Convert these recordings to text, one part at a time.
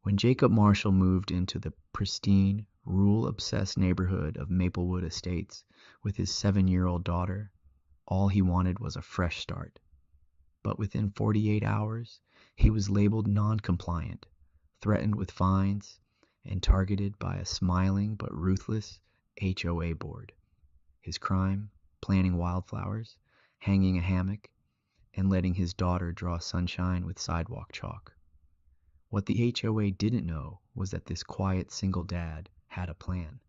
When Jacob Marshall moved into the pristine, rule-obsessed neighborhood of Maplewood Estates with his 7-year-old daughter, all he wanted was a fresh start. But within 48 hours, he was labeled non-compliant, threatened with fines, and targeted by a smiling but ruthless HOA board. His crime? Planting wildflowers, hanging a hammock, and letting his daughter draw sunshine with sidewalk chalk. What the HOA didn't know was that this quiet single dad had a plan.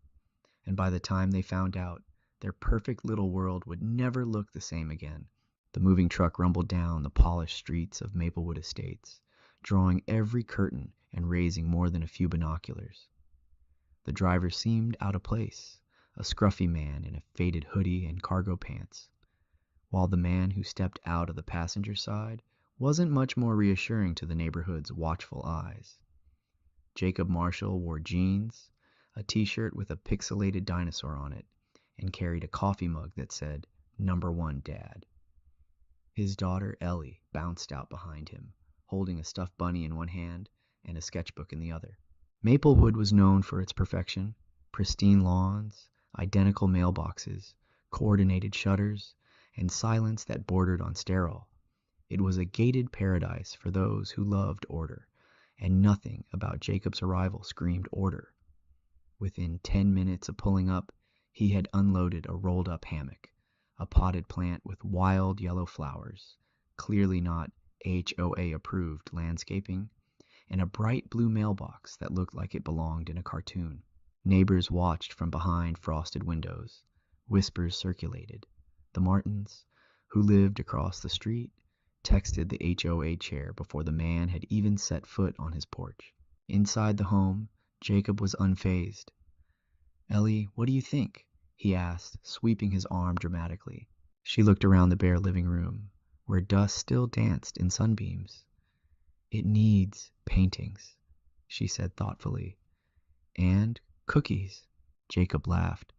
And by the time they found out, their perfect little world would never look the same again. The moving truck rumbled down the polished streets of Maplewood Estates, drawing every curtain and raising more than a few binoculars. The driver seemed out of place, a scruffy man in a faded hoodie and cargo pants, while the man who stepped out of the passenger side wasn't much more reassuring to the neighborhood's watchful eyes. Jacob Marshall wore jeans, a t-shirt with a pixelated dinosaur on it, and carried a coffee mug that said, "Number 1 Dad." His daughter Ellie bounced out behind him, holding a stuffed bunny in one hand and a sketchbook in the other. Maplewood was known for its perfection: pristine lawns, identical mailboxes, coordinated shutters, and silence that bordered on sterile. It was a gated paradise for those who loved order, and nothing about Jacob's arrival screamed order. Within 10 minutes of pulling up, he had unloaded a rolled-up hammock, a potted plant with wild yellow flowers, clearly not HOA-approved landscaping, and a bright blue mailbox that looked like it belonged in a cartoon. Neighbors watched from behind frosted windows. Whispers circulated. The Martins, who lived across the street, texted the HOA chair before the man had even set foot on his porch. Inside the home, Jacob was unfazed. "Ellie, what do you think?" he asked, sweeping his arm dramatically. She looked around the bare living room, where dust still danced in sunbeams. "It needs paintings," she said thoughtfully. "And cookies." Jacob laughed.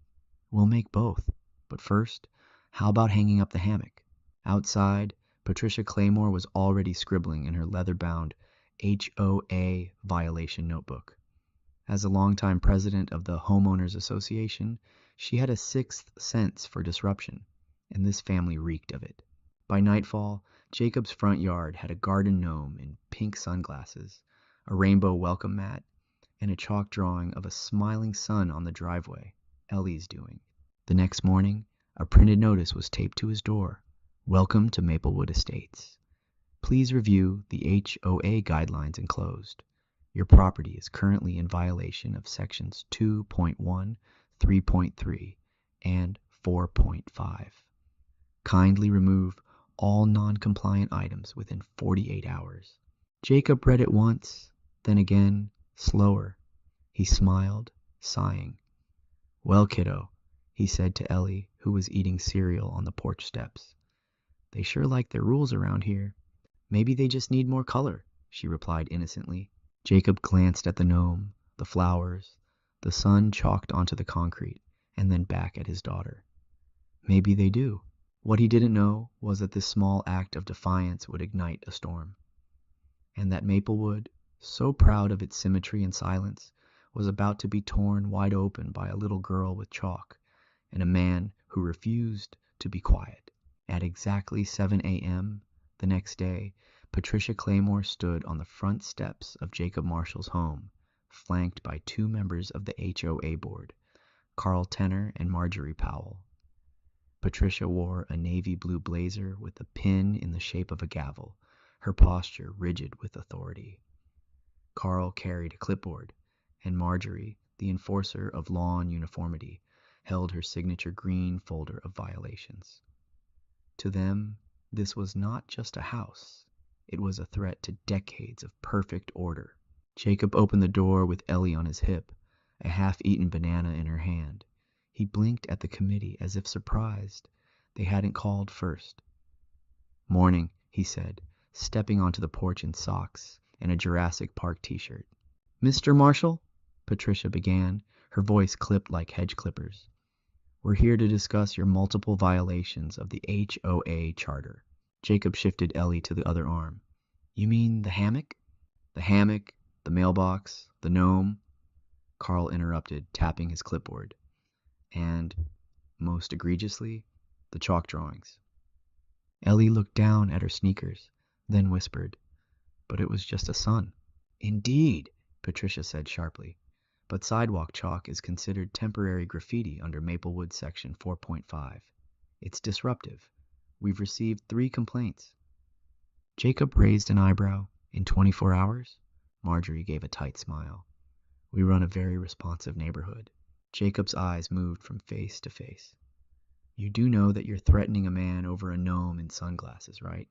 "We'll make both. But first, how about hanging up the hammock?" Outside, Patricia Claymore was already scribbling in her leather-bound HOA violation notebook. As a longtime president of the Homeowners Association, she had a sixth sense for disruption, and this family reeked of it. By nightfall, Jacob's front yard had a garden gnome in pink sunglasses, a rainbow welcome mat, and a chalk drawing of a smiling sun on the driveway, Ellie's doing. The next morning, a printed notice was taped to his door. "Welcome to Maplewood Estates. Please review the HOA guidelines enclosed. Your property is currently in violation of sections 2.1, 3.3, and 4.5. Kindly remove all non-compliant items within 48 hours. Jacob read it once, then again, slower. He smiled, sighing. "Well, kiddo," he said to Ellie, who was eating cereal on the porch steps. "They sure like their rules around here. Maybe they just need more color," she replied innocently. Jacob glanced at the gnome, the flowers, the sun chalked onto the concrete, and then back at his daughter. Maybe they do. What he didn't know was that this small act of defiance would ignite a storm, and that Maplewood, so proud of its symmetry and silence, was about to be torn wide open by a little girl with chalk and a man who refused to be quiet. At exactly 7 a.m. the next day, Patricia Claymore stood on the front steps of Jacob Marshall's home, flanked by 2 members of the HOA board, Carl Tenner and Marjorie Powell. Patricia wore a navy blue blazer with a pin in the shape of a gavel, her posture rigid with authority. Carl carried a clipboard, and Marjorie, the enforcer of law and uniformity, held her signature green folder of violations. To them, this was not just a house. It was a threat to decades of perfect order. Jacob opened the door with Ellie on his hip, a half-eaten banana in her hand. He blinked at the committee as if surprised they hadn't called first. "Morning," he said, stepping onto the porch in socks and a Jurassic Park t-shirt. "Mr. Marshall," Patricia began, her voice clipped like hedge clippers. "We're here to discuss your multiple violations of the HOA charter." Jacob shifted Ellie to the other arm. "You mean the hammock?" "The hammock, The mailbox, the gnome, Carl interrupted, tapping his clipboard. And, most egregiously, the chalk drawings. Ellie looked down at her sneakers, then whispered, "But it was just a sun." "Indeed," Patricia said sharply. "But sidewalk chalk is considered temporary graffiti under Maplewood Section 4.5. It's disruptive. We've received 3 complaints." Jacob raised an eyebrow. "In 24 hours?" Marjorie gave a tight smile. "We run a very responsive neighborhood." Jacob's eyes moved from face to face. "You do know that you're threatening a man over a gnome in sunglasses, right?"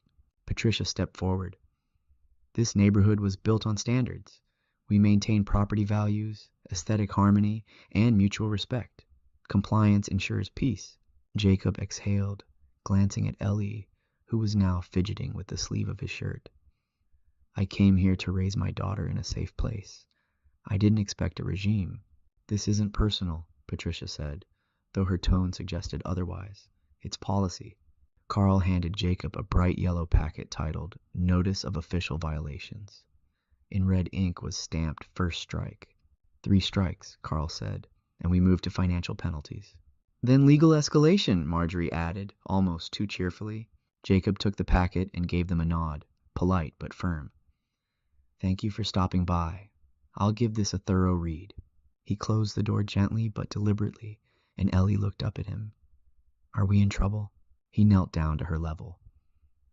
Patricia stepped forward. "This neighborhood was built on standards. We maintain property values, aesthetic harmony, and mutual respect. Compliance ensures peace." Jacob exhaled, glancing at Ellie, who was now fidgeting with the sleeve of his shirt. "I came here to raise my daughter in a safe place. I didn't expect a regime." "This isn't personal," Patricia said, though her tone suggested otherwise. "It's policy." Carl handed Jacob a bright yellow packet titled Notice of Official Violations. In red ink was stamped First Strike. 3 strikes, Carl said, and we moved to financial penalties. "Then legal escalation," Marjorie added, almost too cheerfully. Jacob took the packet and gave them a nod, polite but firm. "Thank you for stopping by. I'll give this a thorough read." He closed the door gently but deliberately, and Ellie looked up at him. "Are we in trouble?" He knelt down to her level.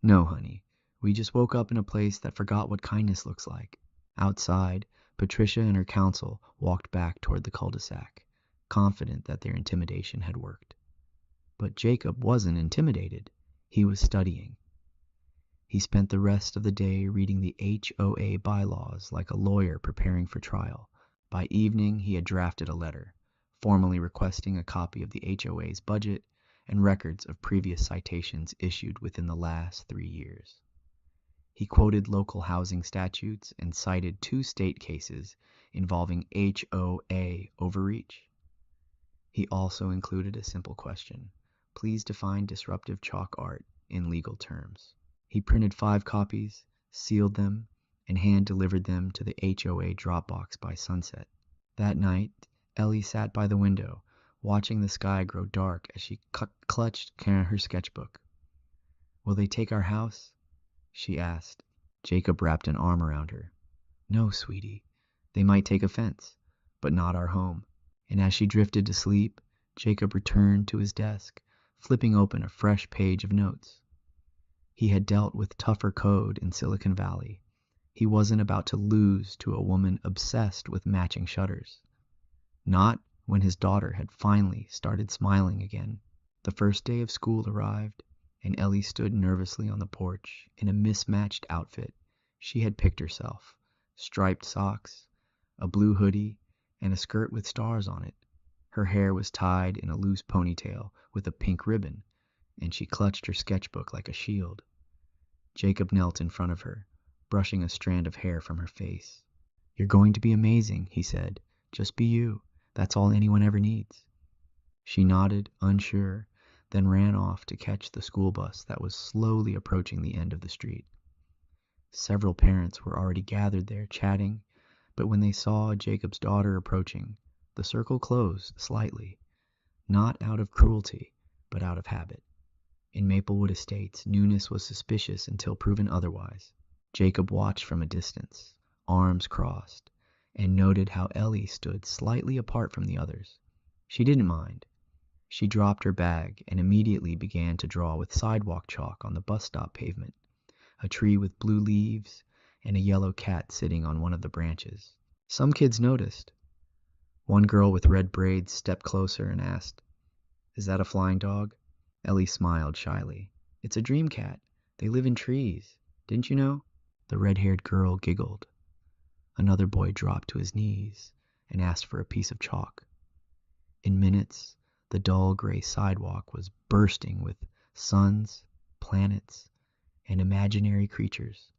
"No, honey. We just woke up in a place that forgot what kindness looks like." Outside, Patricia and her counsel walked back toward the cul-de-sac, confident that their intimidation had worked. But Jacob wasn't intimidated. He was studying. He spent the rest of the day reading the HOA bylaws like a lawyer preparing for trial. By evening, he had drafted a letter, formally requesting a copy of the HOA's budget and records of previous citations issued within the last 3 years. He quoted local housing statutes and cited 2 state cases involving HOA overreach. He also included a simple question: "Please define disruptive chalk art in legal terms." He printed 5 copies, sealed them, and hand-delivered them to the HOA Dropbox by sunset. That night, Ellie sat by the window, watching the sky grow dark as she clutched her sketchbook. "Will they take our house?" she asked. Jacob wrapped an arm around her. "No, sweetie. They might take offense, but not our home." And as she drifted to sleep, Jacob returned to his desk, flipping open a fresh page of notes. He had dealt with tougher code in Silicon Valley. He wasn't about to lose to a woman obsessed with matching shutters. Not when his daughter had finally started smiling again. The first day of school arrived, and Ellie stood nervously on the porch in a mismatched outfit she had picked herself: striped socks, a blue hoodie, and a skirt with stars on it. Her hair was tied in a loose ponytail with a pink ribbon, and she clutched her sketchbook like a shield. Jacob knelt in front of her, brushing a strand of hair from her face. "You're going to be amazing," he said. "Just be you. That's all anyone ever needs." She nodded, unsure, then ran off to catch the school bus that was slowly approaching the end of the street. Several parents were already gathered there, chatting, but when they saw Jacob's daughter approaching, the circle closed slightly, not out of cruelty, but out of habit. In Maplewood Estates, newness was suspicious until proven otherwise. Jacob watched from a distance, arms crossed, and noted how Ellie stood slightly apart from the others. She didn't mind. She dropped her bag and immediately began to draw with sidewalk chalk on the bus stop pavement, a tree with blue leaves, and a yellow cat sitting on one of the branches. Some kids noticed. One girl with red braids stepped closer and asked, "Is that a flying dog?" Ellie smiled shyly. "It's a dream cat. They live in trees. Didn't you know?" The red-haired girl giggled. Another boy dropped to his knees and asked for a piece of chalk. In minutes, the dull gray sidewalk was bursting with suns, planets, and imaginary creatures,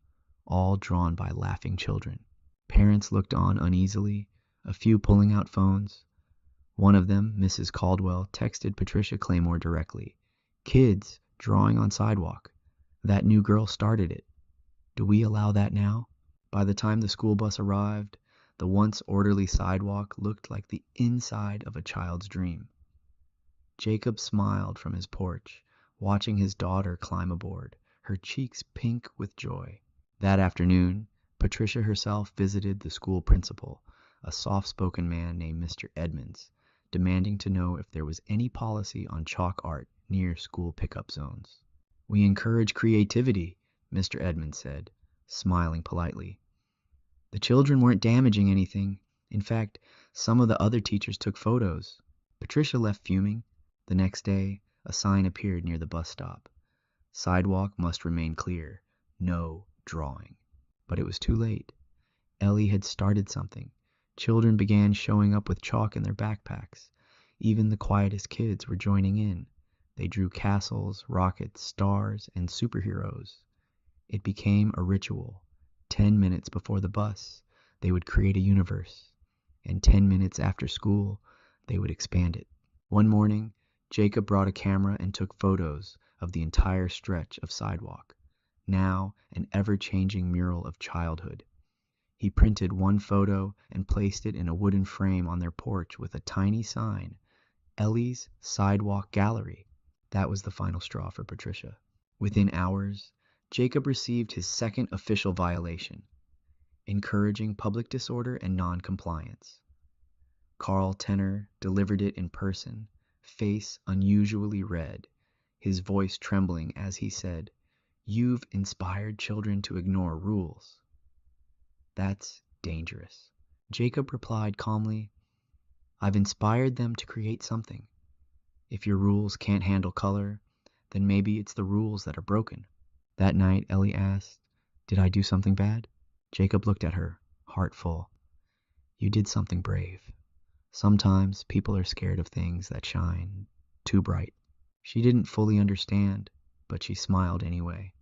all drawn by laughing children. Parents looked on uneasily, a few pulling out phones. One of them, Mrs. Caldwell, texted Patricia Claymore directly. "Kids drawing on sidewalk. That new girl started it. Do we allow that now?" By the time the school bus arrived, the once orderly sidewalk looked like the inside of a child's dream. Jacob smiled from his porch, watching his daughter climb aboard, her cheeks pink with joy. That afternoon, Patricia herself visited the school principal, a soft-spoken man named Mr. Edmonds, demanding to know if there was any policy on chalk art near school pickup zones. "We encourage creativity," Mr. Edmonds said, smiling politely. "The children weren't damaging anything. In fact, some of the other teachers took photos." Patricia left fuming. The next day, a sign appeared near the bus stop. "Sidewalk must remain clear. No drawing." But it was too late. Ellie had started something. Children began showing up with chalk in their backpacks. Even the quietest kids were joining in. They drew castles, rockets, stars, and superheroes. It became a ritual. 10 minutes before the bus, they would create a universe. And 10 minutes after school, they would expand it. One morning, Jacob brought a camera and took photos of the entire stretch of sidewalk, now an ever-changing mural of childhood. He printed one photo and placed it in a wooden frame on their porch with a tiny sign, "Ellie's Sidewalk Gallery." That was the final straw for Patricia. Within hours, Jacob received his second official violation, encouraging public disorder and non-compliance. Carl Tenner delivered it in person, face unusually red, his voice trembling as he said, "You've inspired children to ignore rules. That's dangerous." Jacob replied calmly, "I've inspired them to create something. If your rules can't handle color, then maybe it's the rules that are broken." That night, Ellie asked, "Did I do something bad?" Jacob looked at her, heart full. "You did something brave. Sometimes people are scared of things that shine too bright." She didn't fully understand, but she smiled anyway.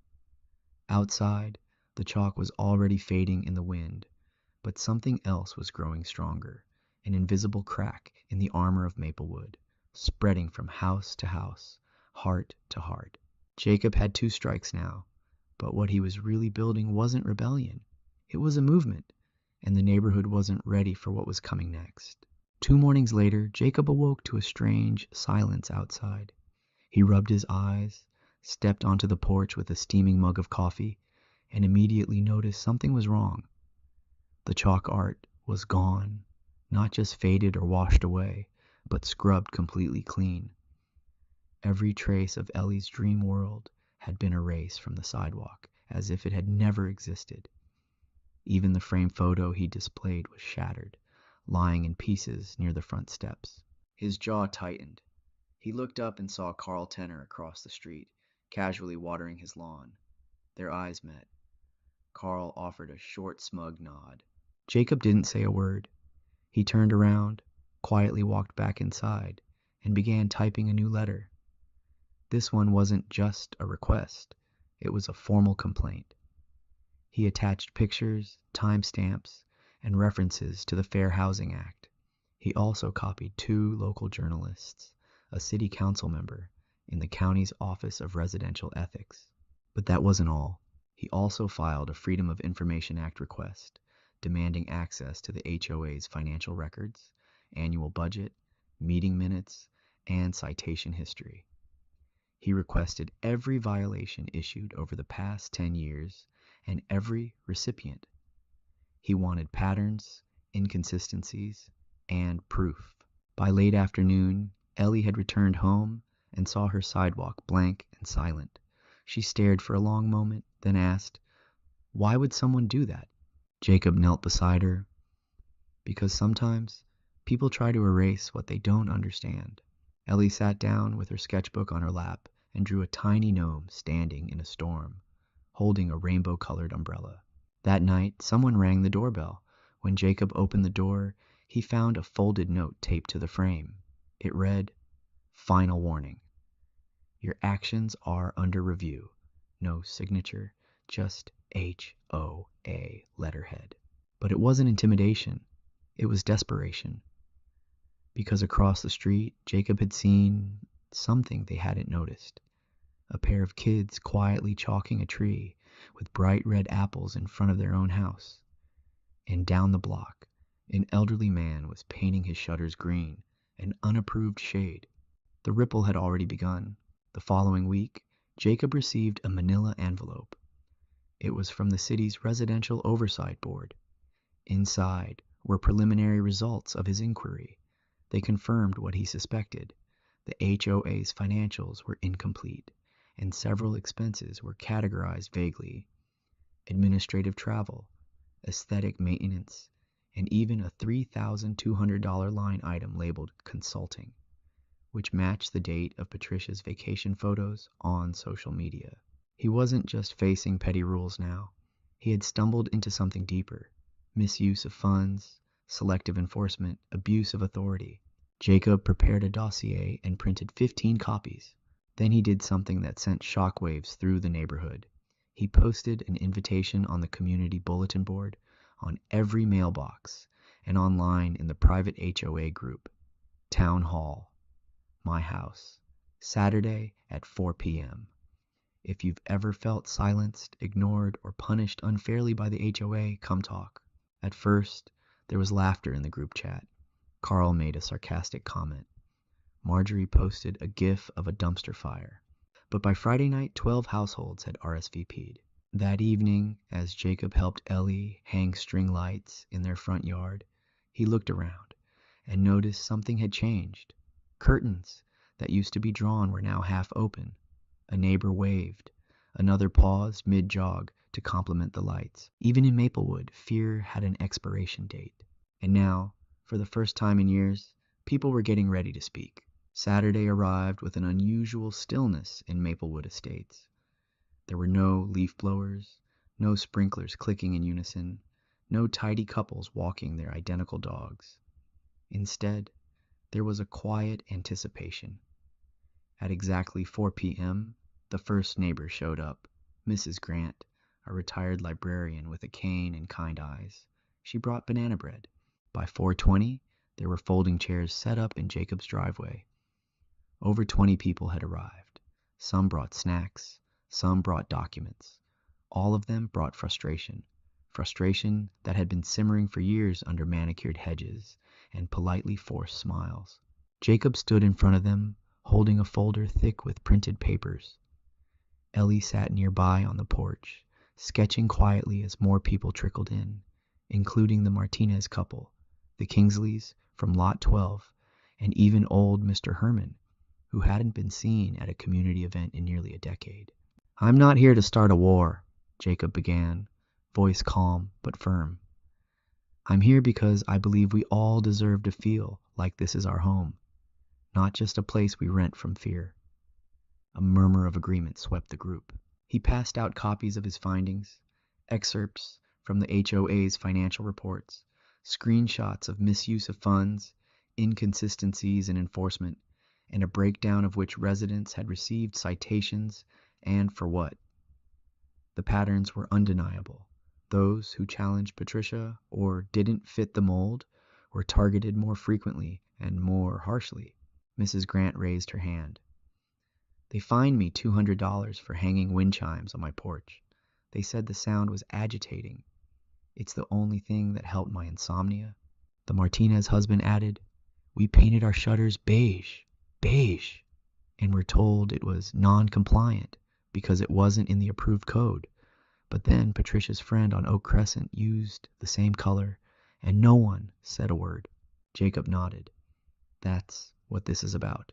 Outside, the chalk was already fading in the wind, but something else was growing stronger, an invisible crack in the armor of Maplewood, spreading from house to house, heart to heart. Jacob had 2 strikes now, but what he was really building wasn't rebellion. It was a movement, and the neighborhood wasn't ready for what was coming next. 2 mornings later, Jacob awoke to a strange silence outside. He rubbed his eyes, stepped onto the porch with a steaming mug of coffee, and immediately noticed something was wrong. The chalk art was gone, not just faded or washed away, but scrubbed completely clean. Every trace of Ellie's dream world had been erased from the sidewalk, as if it had never existed. Even the framed photo he displayed was shattered, lying in pieces near the front steps. His jaw tightened. He looked up and saw Carl Tenner across the street, casually watering his lawn. Their eyes met. Carl offered a short, smug nod. Jacob didn't say a word. He turned around, quietly walked back inside, and began typing a new letter. This one wasn't just a request. It was a formal complaint. He attached pictures, timestamps, and references to the Fair Housing Act. He also copied 2 local journalists, a city council member, in the county's Office of Residential Ethics. But that wasn't all. He also filed a Freedom of Information Act request, demanding access to the HOA's financial records, annual budget, meeting minutes, and citation history. He requested every violation issued over the past 10 years and every recipient. He wanted patterns, inconsistencies, and proof. By late afternoon, Ellie had returned home and saw her sidewalk blank and silent. She stared for a long moment, then asked, "Why would someone do that?" Jacob knelt beside her. "Because sometimes people try to erase what they don't understand." Ellie sat down with her sketchbook on her lap and drew a tiny gnome standing in a storm, holding a rainbow-colored umbrella. That night, someone rang the doorbell. When Jacob opened the door, he found a folded note taped to the frame. It read, "Final warning. Your actions are under review." No signature, just HOA letterhead. But it wasn't intimidation. It was desperation. Because across the street, Jacob had seen something they hadn't noticed. A pair of kids quietly chalking a tree, with bright red apples in front of their own house. And down the block, an elderly man was painting his shutters green, an unapproved shade. The ripple had already begun. The following week, Jacob received a manila envelope. It was from the city's Residential Oversight Board. Inside were preliminary results of his inquiry. They confirmed what he suspected. The HOA's financials were incomplete, and several expenses were categorized vaguely. Administrative travel, aesthetic maintenance, and even a $3,200 line item labeled consulting, which matched the date of Patricia's vacation photos on social media. He wasn't just facing petty rules now. He had stumbled into something deeper: misuse of funds, selective enforcement, abuse of authority. Jacob prepared a dossier and printed 15 copies. Then he did something that sent shockwaves through the neighborhood. He posted an invitation on the community bulletin board, on every mailbox, and online in the private HOA group. Town Hall, my house, Saturday at 4 p.m. If you've ever felt silenced, ignored, or punished unfairly by the HOA, come talk. At first, there was laughter in the group chat. Carl made a sarcastic comment. Marjorie posted a gif of a dumpster fire. But by Friday night, 12 households had RSVP'd. That evening, as Jacob helped Ellie hang string lights in their front yard, he looked around and noticed something had changed. Curtains that used to be drawn were now half open. A neighbor waved. Another paused mid-jog to compliment the lights. Even in Maplewood, fear had an expiration date. And now, for the first time in years, people were getting ready to speak. Saturday arrived with an unusual stillness in Maplewood Estates. There were no leaf blowers, no sprinklers clicking in unison, no tidy couples walking their identical dogs. Instead, there was a quiet anticipation. At exactly 4 p.m., the first neighbor showed up, Mrs. Grant, a retired librarian with a cane and kind eyes. She brought banana bread. By 4:20, there were folding chairs set up in Jacob's driveway. Over 20 people had arrived. Some brought snacks, some brought documents. All of them brought frustration. Frustration that had been simmering for years under manicured hedges and politely forced smiles. Jacob stood in front of them, holding a folder thick with printed papers. Ellie sat nearby on the porch, sketching quietly as more people trickled in, including the Martinez couple, the Kingsleys from Lot 12, and even old Mr. Herman, who hadn't been seen at a community event in nearly a decade. "I'm not here to start a war," Jacob began, voice calm but firm. "I'm here because I believe we all deserve to feel like this is our home, not just a place we rent from fear." A murmur of agreement swept the group. He passed out copies of his findings, excerpts from the HOA's financial reports, screenshots of misuse of funds, inconsistencies in enforcement, and a breakdown of which residents had received citations and for what. The patterns were undeniable. Those who challenged Patricia or didn't fit the mold were targeted more frequently and more harshly. Mrs. Grant raised her hand. "They fined me $200 for hanging wind chimes on my porch. They said the sound was agitating. It's the only thing that helped my insomnia." The Martinez husband added, "We painted our shutters beige, and were told it was non-compliant because it wasn't in the approved code. But then Patricia's friend on Oak Crescent used the same color, and no one said a word." Jacob nodded. "That's what this is about.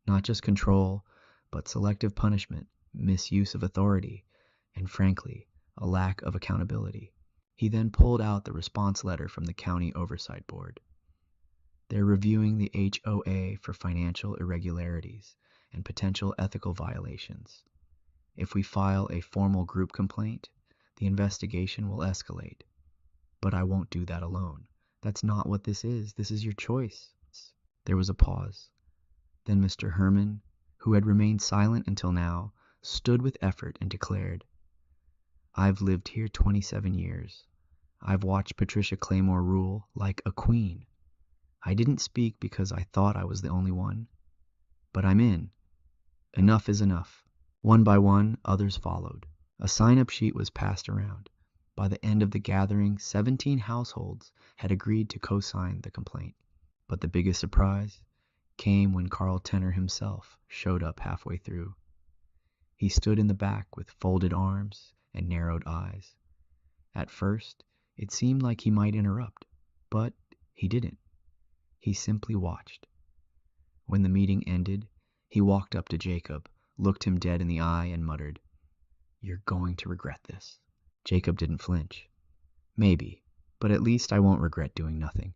Not just control, but selective punishment, misuse of authority, and frankly, a lack of accountability." He then pulled out the response letter from the County Oversight Board. "They're reviewing the HOA for financial irregularities and potential ethical violations. If we file a formal group complaint, the investigation will escalate. But I won't do that alone. That's not what this is. This is your choice." There was a pause. Then Mr. Herman, who had remained silent until now, stood with effort and declared, "I've lived here 27 years. I've watched Patricia Claymore rule like a queen. I didn't speak because I thought I was the only one. But I'm in. Enough is enough." One by one, others followed. A sign-up sheet was passed around. By the end of the gathering, 17 households had agreed to co-sign the complaint. But the biggest surprise came when Carl Tenner himself showed up halfway through. He stood in the back with folded arms and narrowed eyes. At first, it seemed like he might interrupt, but he didn't. He simply watched. When the meeting ended, he walked up to Jacob, looked him dead in the eye, and muttered, "You're going to regret this." Jacob didn't flinch. "Maybe, but at least I won't regret doing nothing."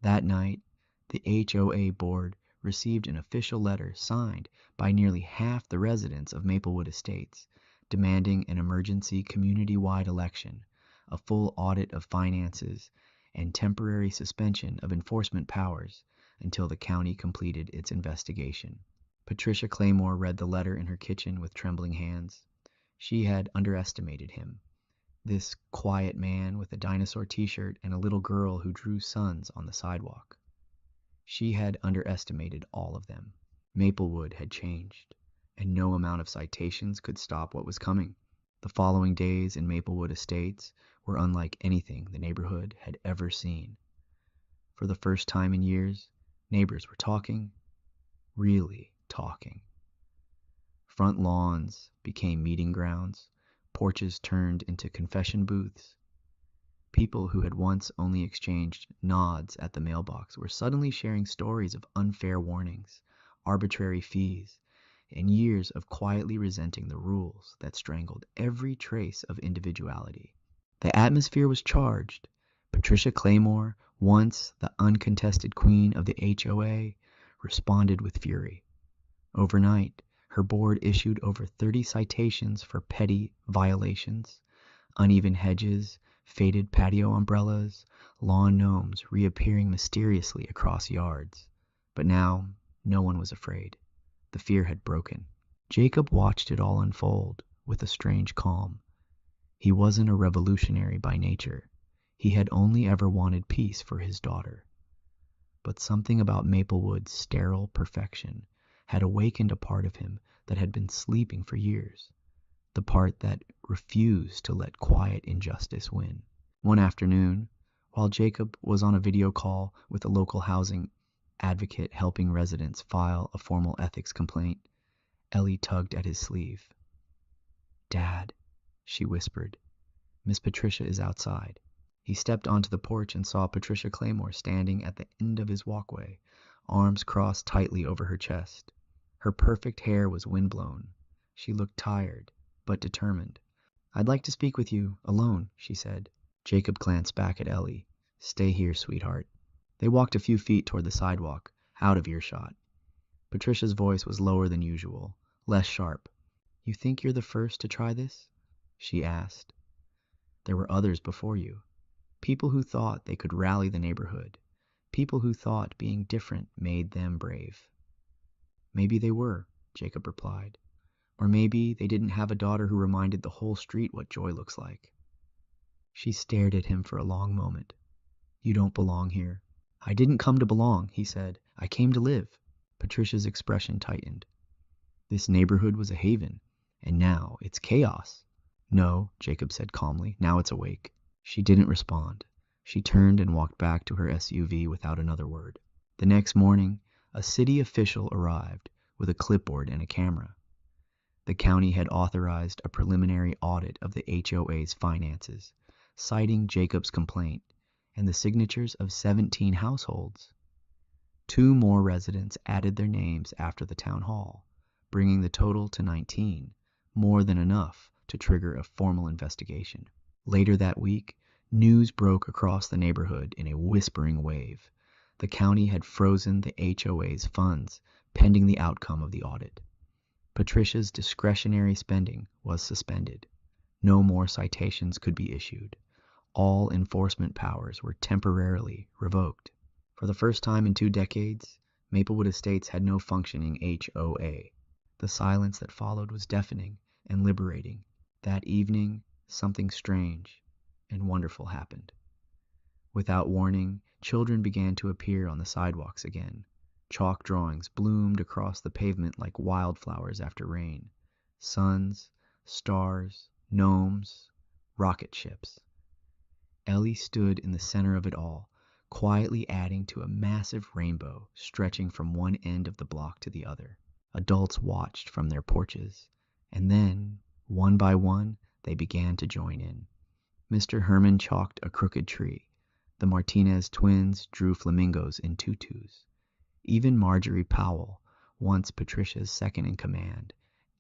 That night, the HOA board received an official letter signed by nearly half the residents of Maplewood Estates, demanding an emergency community-wide election, a full audit of finances, and temporary suspension of enforcement powers until the county completed its investigation. Patricia Claymore read the letter in her kitchen with trembling hands. She had underestimated him, this quiet man with a dinosaur t-shirt and a little girl who drew suns on the sidewalk. She had underestimated all of them. Maplewood had changed, and no amount of citations could stop what was coming. The following days in Maplewood Estates were unlike anything the neighborhood had ever seen. For the first time in years, neighbors were talking, really talking. Front lawns became meeting grounds, porches turned into confession booths. People who had once only exchanged nods at the mailbox were suddenly sharing stories of unfair warnings, arbitrary fees, and years of quietly resenting the rules that strangled every trace of individuality. The atmosphere was charged. Patricia Claymore, once the uncontested queen of the HOA, responded with fury. Overnight, her board issued over 30 citations for petty violations, uneven hedges, faded patio umbrellas, lawn gnomes reappearing mysteriously across yards. But now, no one was afraid. The fear had broken. Jacob watched it all unfold with a strange calm. He wasn't a revolutionary by nature. He had only ever wanted peace for his daughter. But something about Maplewood's sterile perfection had awakened a part of him that had been sleeping for years, the part that refused to let quiet injustice win. One afternoon, while Jacob was on a video call with a local housing advocate helping residents file a formal ethics complaint, Ellie tugged at his sleeve. "Dad," she whispered, "Miss Patricia is outside." He stepped onto the porch and saw Patricia Claymore standing at the end of his walkway, arms crossed tightly over her chest. Her perfect hair was windblown. She looked tired, but determined. "I'd like to speak with you, alone," she said. Jacob glanced back at Ellie. "Stay here, sweetheart." They walked a few feet toward the sidewalk, out of earshot. Patricia's voice was lower than usual, less sharp. "You think you're the first to try this?" she asked. "There were others before you. People who thought they could rally the neighborhood. People who thought being different made them brave." "Maybe they were," Jacob replied. "Or maybe they didn't have a daughter who reminded the whole street what joy looks like." She stared at him for a long moment. "You don't belong here." "I didn't come to belong," he said. "I came to live." Patricia's expression tightened. This neighborhood was a haven, and now it's chaos. "No," Jacob said calmly. "Now it's awake." She didn't respond. She turned and walked back to her SUV without another word. The next morning, a city official arrived with a clipboard and a camera. The county had authorized a preliminary audit of the HOA's finances, citing Jacob's complaint and the signatures of 17 households. 2 more residents added their names after the town hall, bringing the total to 19, more than enough to trigger a formal investigation. Later that week, news broke across the neighborhood in a whispering wave. The county had frozen the HOA's funds pending the outcome of the audit. Patricia's discretionary spending was suspended. No more citations could be issued. All enforcement powers were temporarily revoked. For the first time in 2 decades, Maplewood Estates had no functioning HOA. The silence that followed was deafening and liberating. That evening, something strange and wonderful happened. Without warning, children began to appear on the sidewalks again. Chalk drawings bloomed across the pavement like wildflowers after rain. Suns, stars, gnomes, rocket ships. Ellie stood in the center of it all, quietly adding to a massive rainbow stretching from one end of the block to the other. Adults watched from their porches, and then, one by one, they began to join in. Mr. Herman chalked a crooked tree. The Martinez twins drew flamingos in tutus. Even Marjorie Powell, once Patricia's second in command,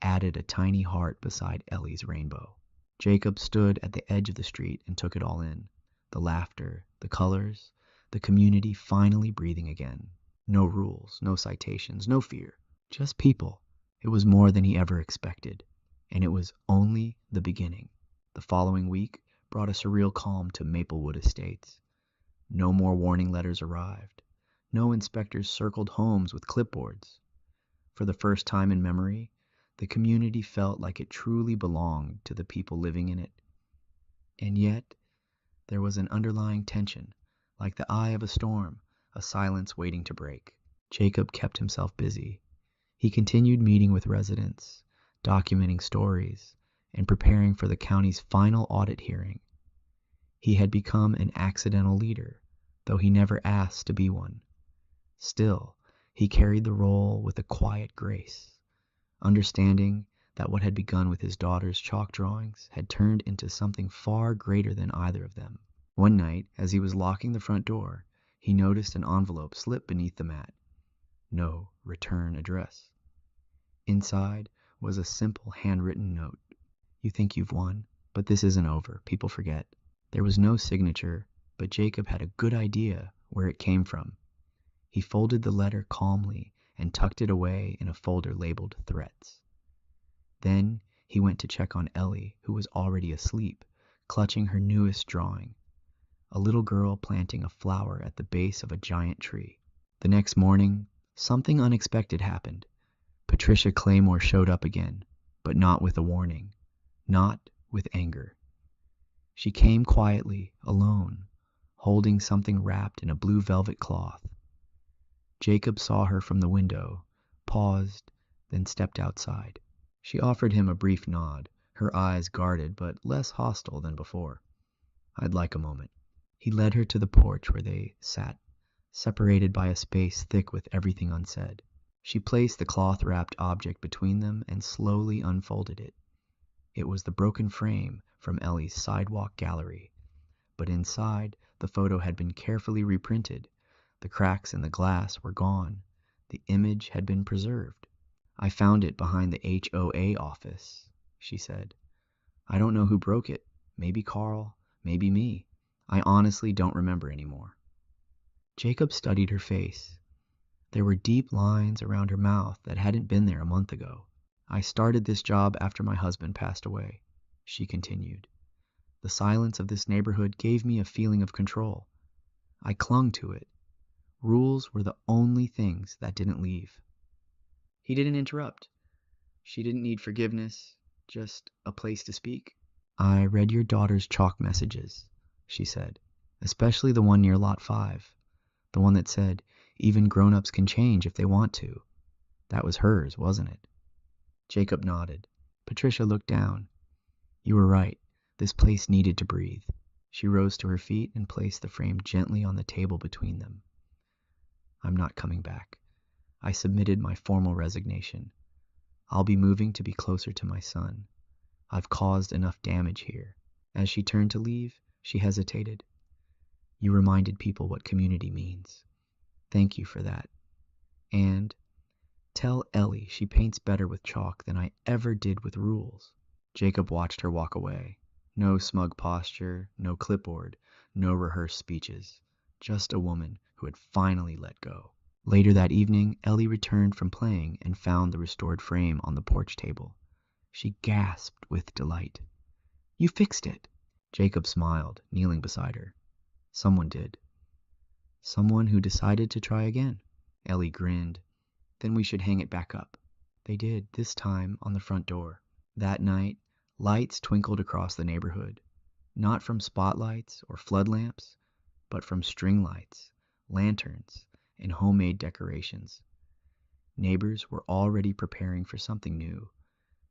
added a tiny heart beside Ellie's rainbow. Jacob stood at the edge of the street and took it all in. The laughter, the colors, the community finally breathing again. No rules, no citations, no fear. Just people. It was more than he ever expected. And it was only the beginning. The following week brought a surreal calm to Maplewood Estates. No more warning letters arrived. No inspectors circled homes with clipboards. For the first time in memory, the community felt like it truly belonged to the people living in it. And yet, there was an underlying tension, like the eye of a storm, a silence waiting to break. Jacob kept himself busy. He continued meeting with residents, documenting stories, and preparing for the county's final audit hearing. He had become an accidental leader, though he never asked to be one. Still, he carried the role with a quiet grace, understanding that what had begun with his daughter's chalk drawings had turned into something far greater than either of them. One night, as he was locking the front door, he noticed an envelope slip beneath the mat. No return address. Inside was a simple handwritten note. You think you've won, but this isn't over. People forget. There was no signature, but Jacob had a good idea where it came from. He folded the letter calmly and tucked it away in a folder labeled Threats. Then he went to check on Ellie, who was already asleep, clutching her newest drawing, a little girl planting a flower at the base of a giant tree. The next morning, something unexpected happened. Patricia Claymore showed up again, but not with a warning, not with anger. She came quietly, alone, holding something wrapped in a blue velvet cloth. Jacob saw her from the window, paused, then stepped outside. She offered him a brief nod, her eyes guarded but less hostile than before. I'd like a moment. He led her to the porch where they sat, separated by a space thick with everything unsaid. She placed the cloth-wrapped object between them and slowly unfolded it. It was the broken frame from Ellie's sidewalk gallery, but inside the photo had been carefully reprinted. The cracks in the glass were gone. The image had been preserved. I found it behind the HOA office, she said. I don't know who broke it. Maybe Carl, maybe me. I honestly don't remember anymore. Jacob studied her face. There were deep lines around her mouth that hadn't been there a month ago. I started this job after my husband passed away, she continued. The silence of this neighborhood gave me a feeling of control. I clung to it. Rules were the only things that didn't leave. He didn't interrupt. She didn't need forgiveness, just a place to speak. I read your daughter's chalk messages, she said, especially the one near Lot 5, the one that said, even grown-ups can change if they want to. That was hers, wasn't it? Jacob nodded. Patricia looked down. You were right. This place needed to breathe. She rose to her feet and placed the frame gently on the table between them. I'm not coming back. I submitted my formal resignation. I'll be moving to be closer to my son. I've caused enough damage here. As she turned to leave, she hesitated. You reminded people what community means. Thank you for that. And tell Ellie she paints better with chalk than I ever did with rules. Jacob watched her walk away. No smug posture, no clipboard, no rehearsed speeches. Just a woman who had finally let go. Later that evening, Ellie returned from playing and found the restored frame on the porch table. She gasped with delight. You fixed it. Jacob smiled, kneeling beside her. Someone did. Someone who decided to try again. Ellie grinned. Then we should hang it back up. They did, this time on the front door. That night, lights twinkled across the neighborhood, not from spotlights or flood lamps, but from string lights, lanterns, and homemade decorations. Neighbors were already preparing for something new,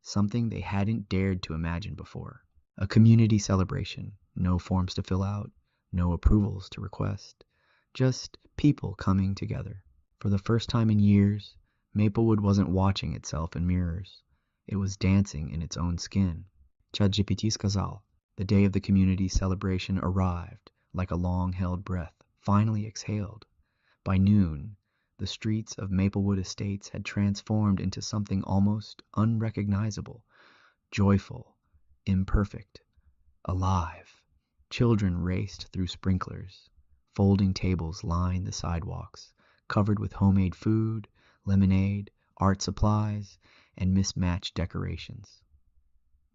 something they hadn't dared to imagine before. A community celebration, no forms to fill out, no approvals to request, just people coming together. For the first time in years, Maplewood wasn't watching itself in mirrors. It was dancing in its own skin. ChatGPT сказал. The day of the community celebration arrived, like a long-held breath, finally exhaled. By noon, the streets of Maplewood Estates had transformed into something almost unrecognizable, joyful, imperfect, alive. Children raced through sprinklers. Folding tables lined the sidewalks, covered with homemade food, lemonade, art supplies, and mismatched decorations.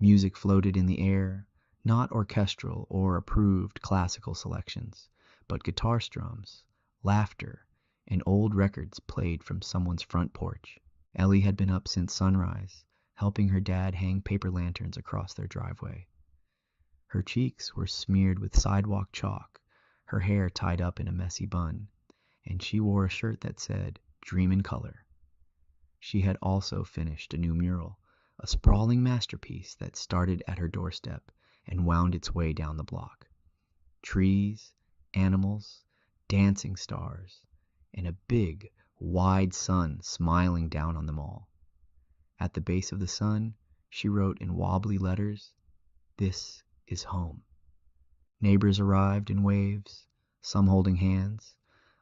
Music floated in the air, not orchestral or approved classical selections, but guitar strums, laughter, and old records played from someone's front porch. Ellie had been up since sunrise, helping her dad hang paper lanterns across their driveway. Her cheeks were smeared with sidewalk chalk, her hair tied up in a messy bun, and she wore a shirt that said, "Dream in Color." She had also finished a new mural, a sprawling masterpiece that started at her doorstep and wound its way down the block. Trees, animals, dancing stars, and a big, wide sun smiling down on them all. At the base of the sun, she wrote in wobbly letters, "This is home." Neighbors arrived in waves, some holding hands,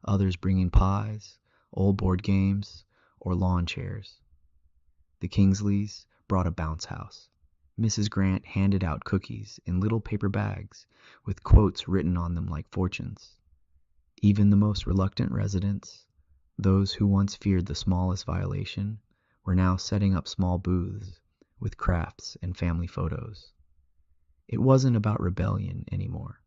others bringing pies, old board games, or lawn chairs. The Kingsleys brought a bounce house. Mrs. Grant handed out cookies in little paper bags with quotes written on them like fortunes. Even the most reluctant residents, those who once feared the smallest violation, were now setting up small booths with crafts and family photos. It wasn't about rebellion anymore.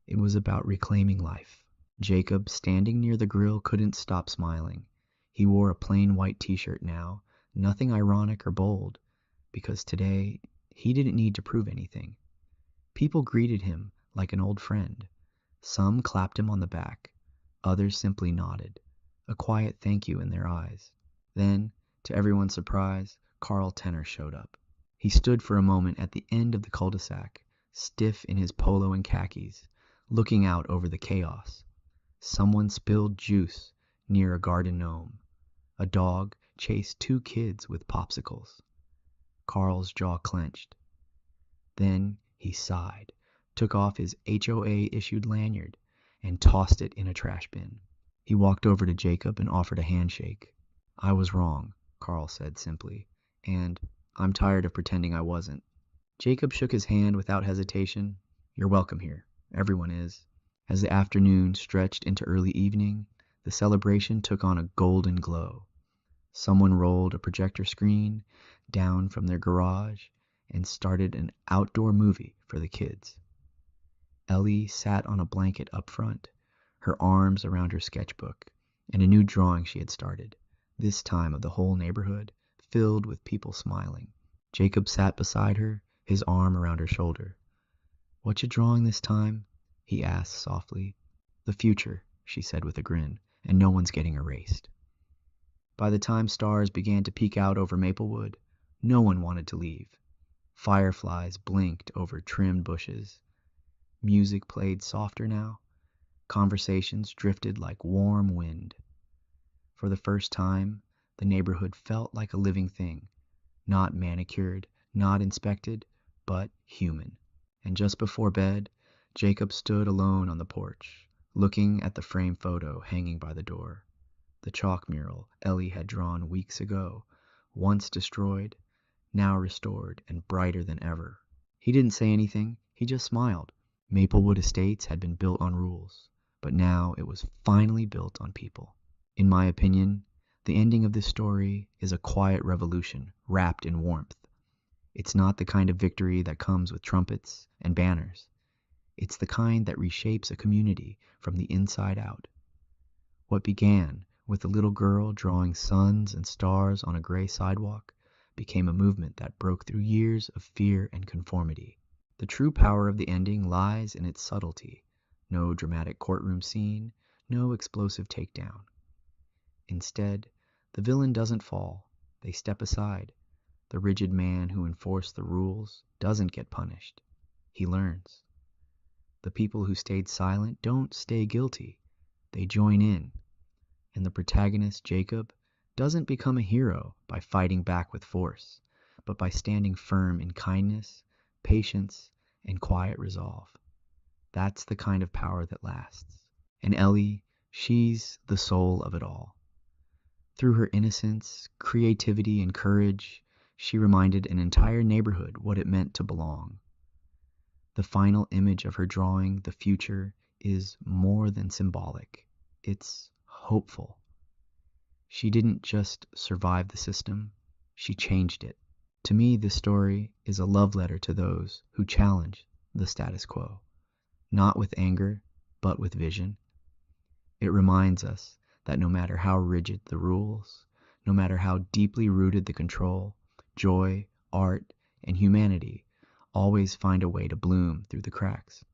It was about reclaiming life. Jacob, standing near the grill, couldn't stop smiling. He wore a plain white t-shirt now, nothing ironic or bold, because today he didn't need to prove anything. People greeted him like an old friend. Some clapped him on the back. Others simply nodded, a quiet thank you in their eyes. Then, to everyone's surprise, Carl Tenner showed up. He stood for a moment at the end of the cul-de-sac, stiff in his polo and khakis, looking out over the chaos. Someone spilled juice near a garden gnome. A dog chased two kids with popsicles. Carl's jaw clenched. Then he sighed, took off his HOA-issued lanyard, and tossed it in a trash bin. He walked over to Jacob and offered a handshake. "I was wrong," Carl said simply, "and I'm tired of pretending I wasn't." Jacob shook his hand without hesitation. "You're welcome here. Everyone is." As the afternoon stretched into early evening, the celebration took on a golden glow. Someone rolled a projector screen down from their garage and started an outdoor movie for the kids. Ellie sat on a blanket up front, her arms around her sketchbook, and a new drawing she had started, this time of the whole neighborhood, filled with people smiling. Jacob sat beside her, his arm around her shoulder. "What you drawing this time?" he asked softly. "The future," she said with a grin, "and no one's getting erased." By the time stars began to peek out over Maplewood, no one wanted to leave. Fireflies blinked over trimmed bushes. Music played softer now. Conversations drifted like warm wind. For the first time, the neighborhood felt like a living thing, not manicured, not inspected, but human. And just before bed, Jacob stood alone on the porch, looking at the framed photo hanging by the door. The chalk mural Ellie had drawn weeks ago, once destroyed, now restored and brighter than ever. He didn't say anything, he just smiled. Maplewood Estates had been built on rules, but now it was finally built on people. In my opinion, the ending of this story is a quiet revolution wrapped in warmth. It's not the kind of victory that comes with trumpets and banners. It's the kind that reshapes a community from the inside out. What began with a little girl drawing suns and stars on a gray sidewalk became a movement that broke through years of fear and conformity. The true power of the ending lies in its subtlety. No dramatic courtroom scene, no explosive takedown. Instead, the villain doesn't fall. They step aside. The rigid man who enforced the rules doesn't get punished. he learns. The people who stayed silent don't stay guilty. They join in. And the protagonist, Jacob, doesn't become a hero by fighting back with force, but by standing firm in kindness, patience, and quiet resolve. That's the kind of power that lasts. And Ellie, she's the soul of it all. Through her innocence, creativity, and courage, she reminded an entire neighborhood what it meant to belong. The final image of her drawing, the future, is more than symbolic. It's hopeful. She didn't just survive the system, she changed it. To me, this story is a love letter to those who challenge the status quo, not with anger, but with vision. It reminds us that no matter how rigid the rules, no matter how deeply rooted the control, joy, art, and humanity always find a way to bloom through the cracks.